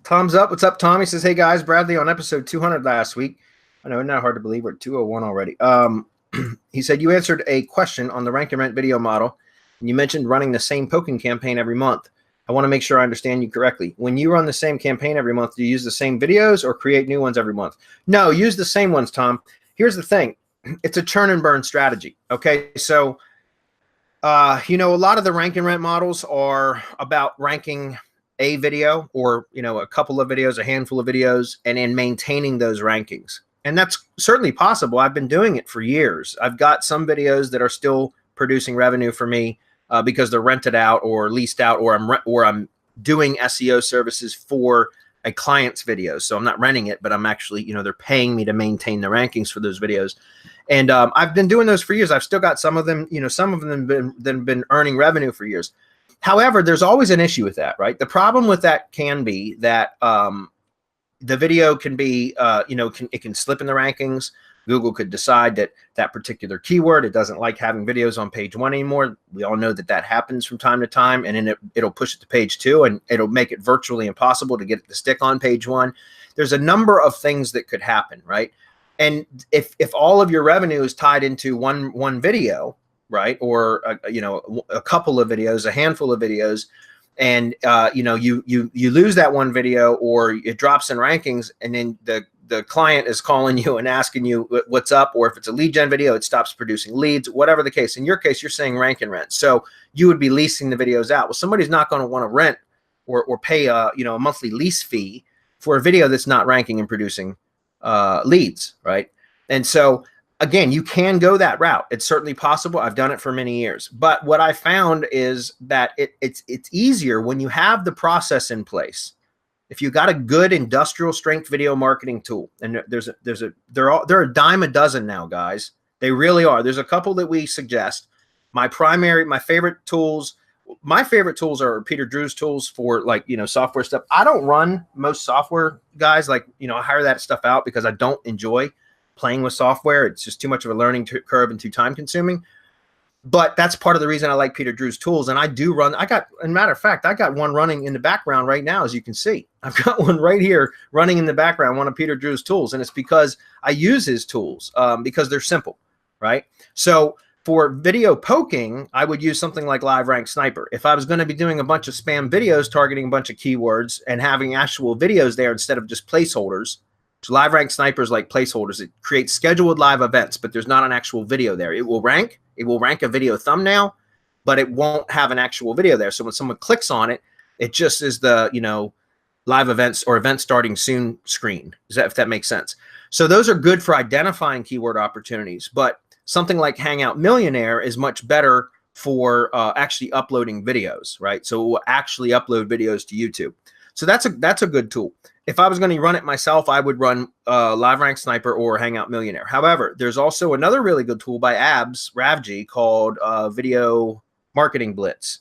Tom's up. What's up, Tom? He says, hey, guys, Bradley on episode 200 last week. I know, not hard to believe. We're at 201 already. He said, you answered a question on the rank and rent video model, and you mentioned running the same poking campaign every month. I want to make sure I understand you correctly. When you run the same campaign every month, do you use the same videos or create new ones every month? No, use the same ones, Tom. Here's the thing. It's a churn and burn strategy. Okay, so, a lot of the rank and rent models are about ranking a video or, a couple of videos, a handful of videos, and then maintaining those rankings. And that's certainly possible. I've been doing it for years. I've got some videos that are still producing revenue for me because they're rented out or leased out, or I'm doing SEO services for a client's videos. So I'm not renting it, but I'm actually, they're paying me to maintain the rankings for those videos. And I've been doing those for years. I've still got some of them, some of them been earning revenue for years. However, there's always an issue with that, right? The problem with that can be that the video can be, it can slip in the rankings. Google could decide that particular keyword, it doesn't like having videos on page 1 anymore. We all know that happens from time to time, and then it'll push it to page 2, and it'll make it virtually impossible to get it to stick on page 1. There's a number of things that could happen, right? And if all of your revenue is tied into one video, right, or a couple of videos, a handful of videos, and you lose that one video, or it drops in rankings, and then the client is calling you and asking you what's up, or if it's a lead gen video, it stops producing leads, whatever the case. In your case, you're saying rank and rent, so you would be leasing the videos out. Well, somebody's not going to want to rent or pay a monthly lease fee for a video that's not ranking and producing leads, right? And so again, you can go that route. It's certainly possible. I've done it for many years. But what I found is that it's easier when you have the process in place. If you got a good industrial strength video marketing tool, and there are a dime a dozen now, guys. They really are. There's a couple that we suggest. My favorite tools are Peter Drew's tools for software stuff. I don't run most software, guys. I hire that stuff out because I don't enjoy playing with software. It's just too much of a learning curve and too time consuming. But that's part of the reason I like Peter Drew's tools. And I do run, as a matter of fact, I got one running in the background right now, as you can see. I've got one right here running in the background, one of Peter Drew's tools. And it's because I use his tools because they're simple, right? So for video poking, I would use something like LiveRank Sniper. If I was going to be doing a bunch of spam videos, targeting a bunch of keywords and having actual videos there instead of just placeholders, so LiveRank Sniper is like placeholders. It creates scheduled live events, but there's not an actual video there. It will rank a video thumbnail, but it won't have an actual video there. So when someone clicks on it, it just is the, live events or event starting soon screen. If that makes sense? So those are good for identifying keyword opportunities, but something like Hangout Millionaire is much better for actually uploading videos, right? So it will actually upload videos to YouTube. So that's a good tool. If I was going to run it myself, I would run LiveRank Sniper or Hangout Millionaire. However, there's also another really good tool by Ravji called Video Marketing Blitz.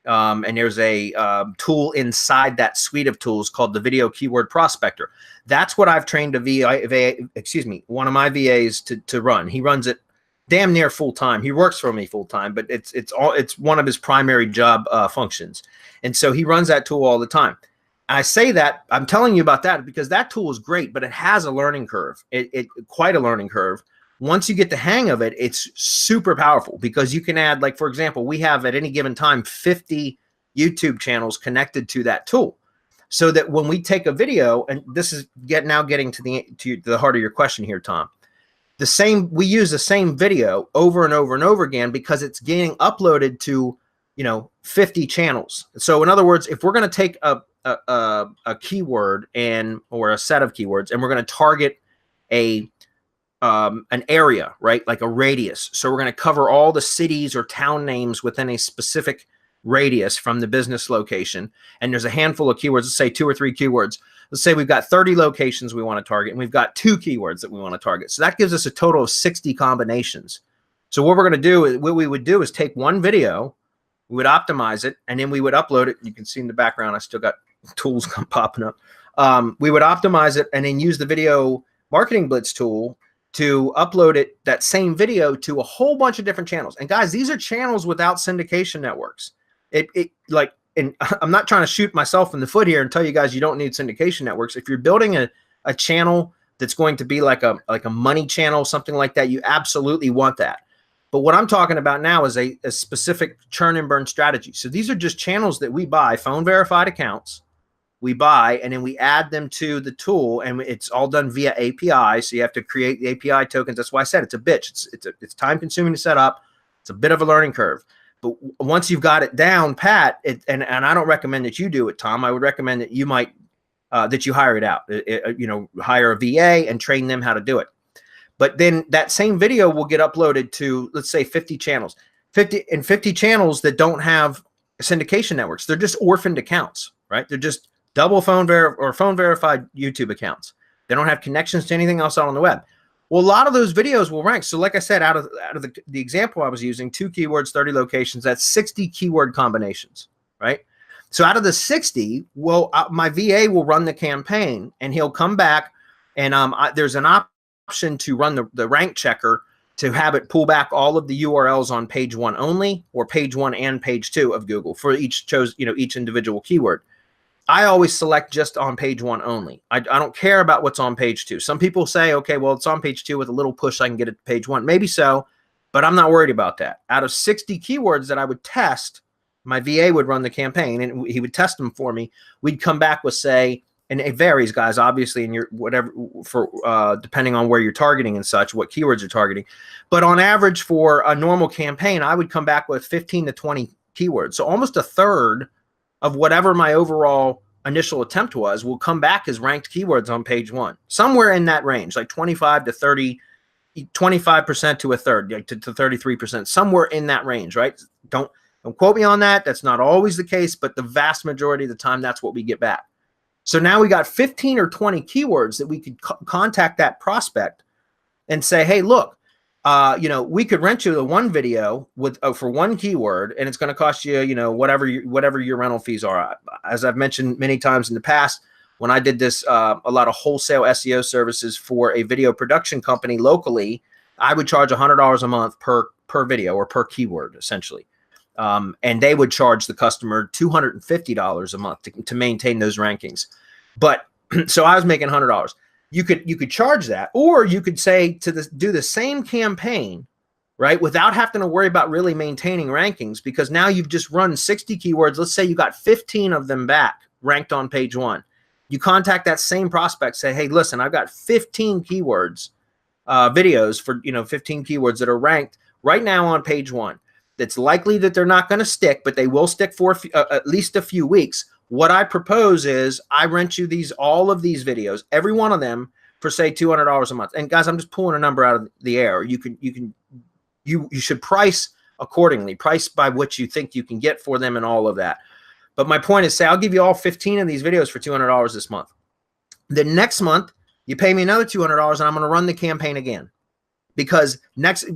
And there's a tool inside that suite of tools called the Video Keyword Prospector. That's what I've trained one of my VAs to run. He runs it damn near full time. He works for me full time, but it's one of his primary job functions. And so he runs that tool all the time. I say that, I'm telling you about that because that tool is great, but it has a learning curve. Quite a learning curve. Once you get the hang of it, it's super powerful because you can add, like, for example, we have at any given time 50 YouTube channels connected to that tool. So that when we take a video, and this is getting to the heart of your question here, Tom. We use the same video over and over and over again because it's getting uploaded to 50 channels. So in other words, if we're going to take a keyword or a set of keywords, and we're going to target an area, right? Like a radius. So we're going to cover all the cities or town names within a specific radius from the business location. And there's a handful of keywords, let's say 2 or 3 keywords. Let's say we've got 30 locations we want to target, and we've got 2 keywords that we want to target. So that gives us a total of 60 combinations. So what we would do is take one video, we would optimize it, and then we would upload it. You can see in the background, I still got tools popping up. We would optimize it and then use the Video Marketing Blitz tool to upload that same video to a whole bunch of different channels. And guys, these are channels without syndication networks. Like and I'm not trying to shoot myself in the foot here and tell you guys you don't need syndication networks. If you're building a channel that's going to be like a money channel, something like that, you absolutely want that. But what I'm talking about now is a specific churn and burn strategy. So these are just channels that we buy, phone verified accounts, we buy, and then we add them to the tool, and it's all done via API. So you have to create the API tokens. That's why I said it's a bitch. It's time consuming to set up. It's a bit of a learning curve. But once you've got it down pat, and I don't recommend that you do it, Tom. I would recommend that you might that you hire it out. Hire a VA and train them how to do it. But then that same video will get uploaded to, let's say, 50 channels, 50 channels that don't have syndication networks. They're just orphaned accounts, right? They're just double phone verified YouTube accounts. They don't have connections to anything else out on the web. Well, a lot of those videos will rank. So like I said, out of the example I was using, 2 keywords, 30 locations, that's 60 keyword combinations, right? So out of the 60, well, my VA will run the campaign, and he'll come back, and there's an option to run the rank checker to have it pull back all of the URLs on page 1 only, or page 1 and page 2 of Google for each individual keyword. I always select just on page 1 only. I don't care about what's on page 2. Some people say, okay, well, it's on page 2 with a little push, I can get it to page 1. Maybe so, but I'm not worried about that. Out of 60 keywords that I would test, my VA would run the campaign, and he would test them for me. We'd come back with, say, and it varies, guys, obviously, in your whatever, for depending on where you're targeting and such, what keywords you're targeting. But on average, for a normal campaign, I would come back with 15 to 20 keywords. So almost a third of whatever my overall initial attempt was will come back as ranked keywords on page 1, somewhere in that range, like 25 to 30, 25% to a third, like to 33%, somewhere in that range, right? Don't quote me on that. That's not always the case, but the vast majority of the time, that's what we get back. So now we got 15 or 20 keywords that we could contact that prospect and say, hey, look, we could rent you the one video with for one keyword, and it's going to cost you, whatever your rental fees are. As I've mentioned many times in the past, when I did this, a lot of wholesale SEO services for a video production company locally, I would charge $100 a month per video or per keyword, essentially. And they would charge the customer $250 a month to maintain those rankings. But so I was making $100. You could charge that, or you could say do the same campaign, right, without having to worry about really maintaining rankings, because now you've just run 60 keywords. Let's say you got 15 of them back ranked on page 1. You contact that same prospect, say, hey, listen, I've got 15 keywords, videos for 15 keywords that are ranked right now on page 1. That's likely that they're not going to stick, but they will stick for at least a few weeks. What I propose is I rent you all of these videos, every one of them, for say $200 a month. And guys, I'm just pulling a number out of the air. You should price accordingly, price by what you think you can get for them and all of that. But my point is, say I'll give you all 15 of these videos for $200 this month. The next month, you pay me another $200, and I'm going to run the campaign again. Because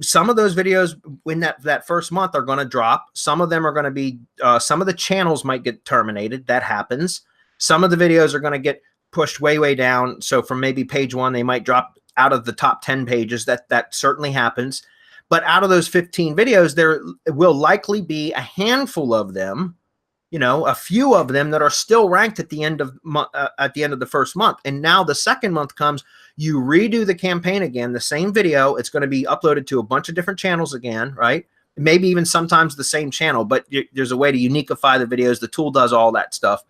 some of those videos in that first month are going to drop. Some of them are going to be, some of the channels might get terminated. That happens. Some of the videos are going to get pushed way, way down. So from maybe page 1, they might drop out of the top 10 pages. That certainly happens. But out of those 15 videos, there will likely be a handful of them, a few of them that are still ranked at the end of the first month. And now the second month comes, you redo the campaign again, the same video. It's going to be uploaded to a bunch of different channels again, right? Maybe even sometimes the same channel, but there's a way to uniqueify the videos. The tool does all that stuff.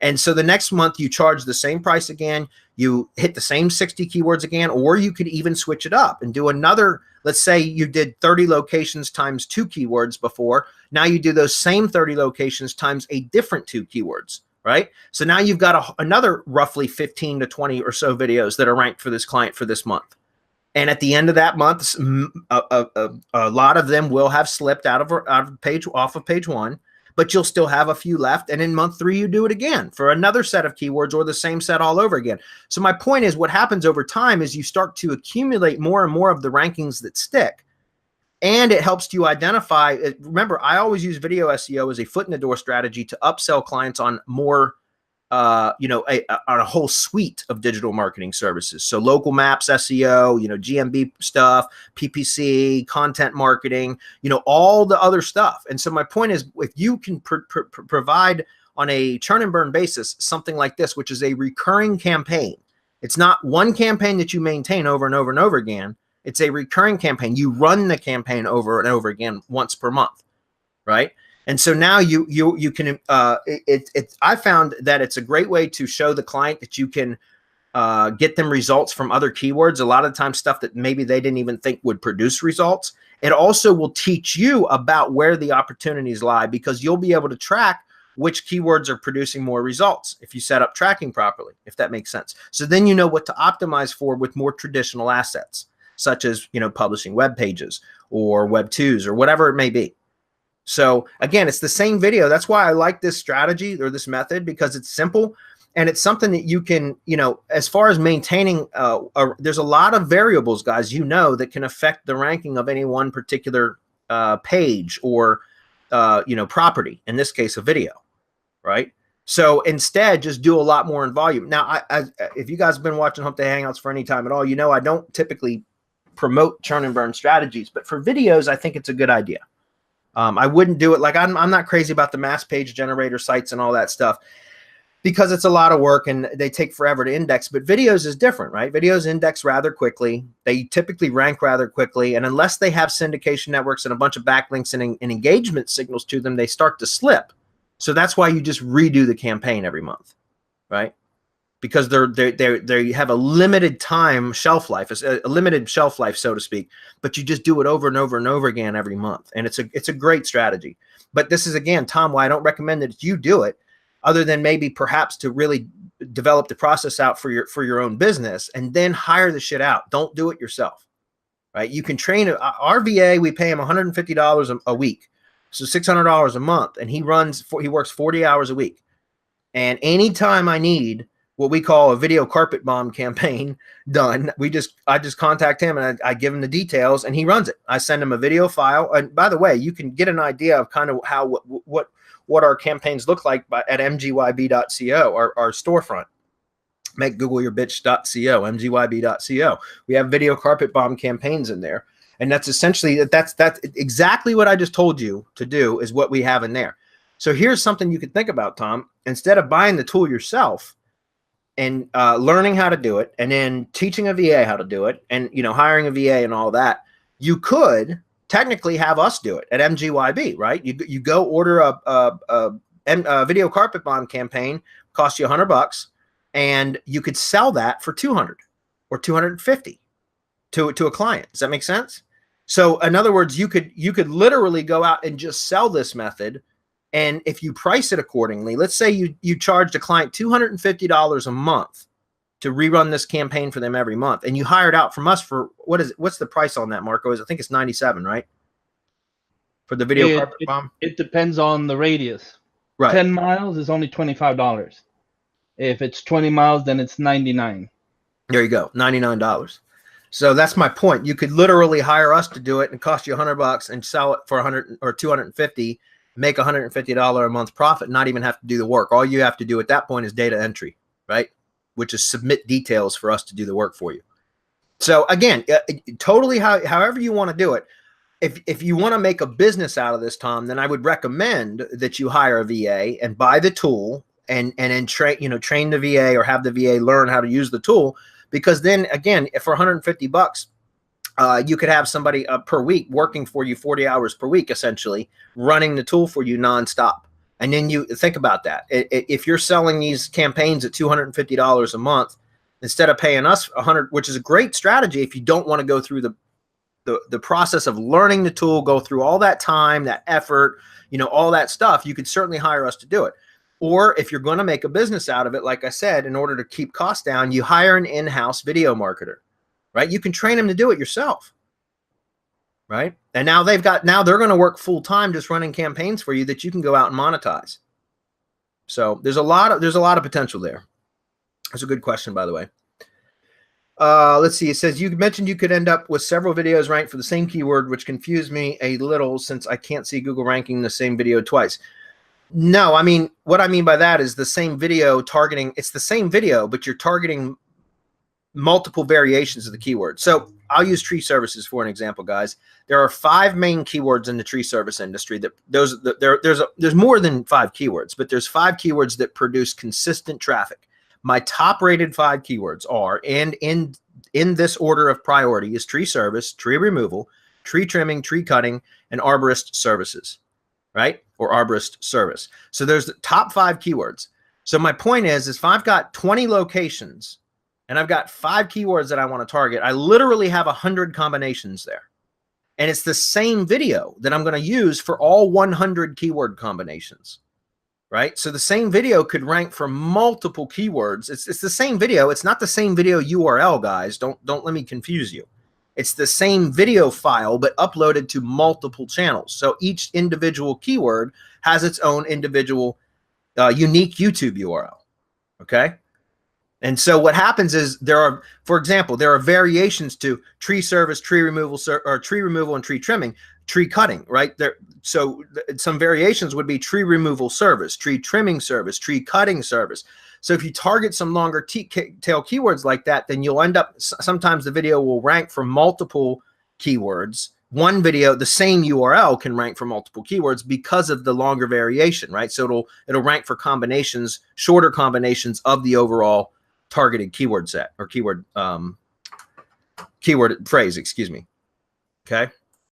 And so the next month you charge the same price again, you hit the same 60 keywords again, or you could even switch it up and do another. Let's say you did 30 locations times 2 keywords before. Now you do those same 30 locations times a different 2 keywords, right? So now you've got another roughly 15 to 20 or so videos that are ranked for this client for this month. And at the end of that month, a lot of them will have slipped off of page 1, but you'll still have a few left. And in month 3, you do it again for another set of keywords, or the same set all over again. So my point is, what happens over time is you start to accumulate more and more of the rankings that stick. And it helps you identify. Remember, I always use video SEO as a foot in the door strategy to upsell clients on more on a whole suite of digital marketing services. So local maps, SEO, GMB stuff, PPC, content marketing, all the other stuff. And so my point is, if you can provide on a churn and burn basis something like this, which is a recurring campaign, it's not one campaign that you maintain over and over and over again. It's a recurring campaign. You run the campaign over and over again once per month, right? And so now you can, I found that it's a great way to show the client that you can get them results from other keywords. A lot of the time stuff that maybe they didn't even think would produce results. It also will teach you about where the opportunities lie, because you'll be able to track which keywords are producing more results if you set up tracking properly, if that makes sense. So then you know what to optimize for with more traditional assets, such as, publishing web pages or web 2s or whatever it may be. So again, it's the same video. That's why I like this strategy or this method, because it's simple and it's something that you can, as far as maintaining, there's a lot of variables, guys, that can affect the ranking of any one particular page or, property, in this case, a video, right? So instead, just do a lot more in volume. Now, if you guys have been watching Hump Day Hangouts for any time at all, I don't typically promote churn and burn strategies, but for videos, I think it's a good idea. I wouldn't do it like I'm not crazy about the mass page generator sites and all that stuff, because it's a lot of work and they take forever to index. But videos is different, right? Videos index rather quickly. They typically rank rather quickly. And unless they have syndication networks and a bunch of backlinks and engagement signals to them, they start to slip. So that's why you just redo the campaign every month, right? Because they have a limited time shelf life, a limited shelf life, so to speak. But you just do it over and over and over again every month, and it's a great strategy. But this is, again, Tom, why I don't recommend that you do it, other than maybe perhaps to really develop the process out for your own business, and then hire the shit out. Don't do it yourself, right? You can train our VA. We pay him $150 a week, so $600 a month, and he works 40 hours a week. And anytime I need what we call a video carpet bomb campaign done, I just contact him and I give him the details and he runs it. I send him a video file. And by the way, you can get an idea of kind of how, what our campaigns look like at mgyb.co, our storefront. Make googleyourbitch.co, mgyb.co. We have video carpet bomb campaigns in there. And that's essentially, that's exactly what I just told you to do is what we have in there. So here's something you could think about, Tom. Instead of buying the tool yourself, and learning how to do it, and then teaching a VA how to do it, and hiring a VA and all that, you could technically have us do it at MGYB, right? You go order a video carpet bomb campaign, cost you $100, and you could sell that for $200 or $250 to a client. Does that make sense? So in other words, you could literally go out and just sell this method. And if you price it accordingly, let's say you charged a client $250 a month to rerun this campaign for them every month, and you hired out from us for what's the price on that, Marco? I think it's $97, right? For the video carpet bomb? It depends on the radius. Right. 10 miles is only $25. If it's 20 miles, then it's $99. There you go, $99. So that's my point. You could literally hire us to do it and cost you $100 and sell it for $100 or $250. Make $150 a month profit, not even have to do the work. All you have to do at that point is data entry, right? Which is submit details for us to do the work for you. So again, totally however you want to do it. If you want to make a business out of this, Tom, then I would recommend that you hire a VA and buy the tool and then train the VA or have the VA learn how to use the tool, because then again, if for $150, you could have somebody per week working for you 40 hours per week, essentially running the tool for you nonstop. And then you think about that. If you're selling these campaigns at $250 a month, instead of paying us $100, which is a great strategy if you don't want to go through the process of learning the tool, go through all that time, that effort, all that stuff, you could certainly hire us to do it. Or if you're going to make a business out of it, like I said, in order to keep costs down, you hire an in-house video marketer. Right? You can train them to do it yourself. Right? And now they're going to work full time just running campaigns for you that you can go out and monetize. So there's a lot of potential there. That's a good question, by the way. Let's see. It says you mentioned you could end up with several videos ranked for the same keyword, which confused me a little since I can't see Google ranking the same video twice. No, I mean, what I mean by that is the same video targeting, it's the same video, but you're targeting multiple variations of the keyword. So I'll use tree services for an example, guys. There are 5 main keywords in the tree service industry that there's more than 5 keywords, but there's 5 keywords that produce consistent traffic. My top rated 5 keywords are, and in this order of priority, is tree service, tree removal, tree trimming, tree cutting, and arborist services, right? Or arborist service. So there's the top 5 keywords. So my point is if I've got 20 locations and I've got 5 keywords that I want to target, I literally have 100 combinations there. And it's the same video that I'm going to use for all 100 keyword combinations, right? So the same video could rank for multiple keywords. It's the same video. It's not the same video URL, guys. Don't let me confuse you. It's the same video file, but uploaded to multiple channels. So each individual keyword has its own individual unique YouTube URL, okay? And so what happens is there are, for example, there are variations to tree service, tree removal, or tree removal and tree trimming, tree cutting, right? So some variations would be tree removal service, tree trimming service, tree cutting service. So if you target some longer tail keywords like that, then you'll end up, sometimes the video will rank for multiple keywords. One video, the same URL can rank for multiple keywords because of the longer variation, right? So it'll rank for combinations, shorter combinations of the overall targeted keyword set or keyword phrase, excuse me. Okay.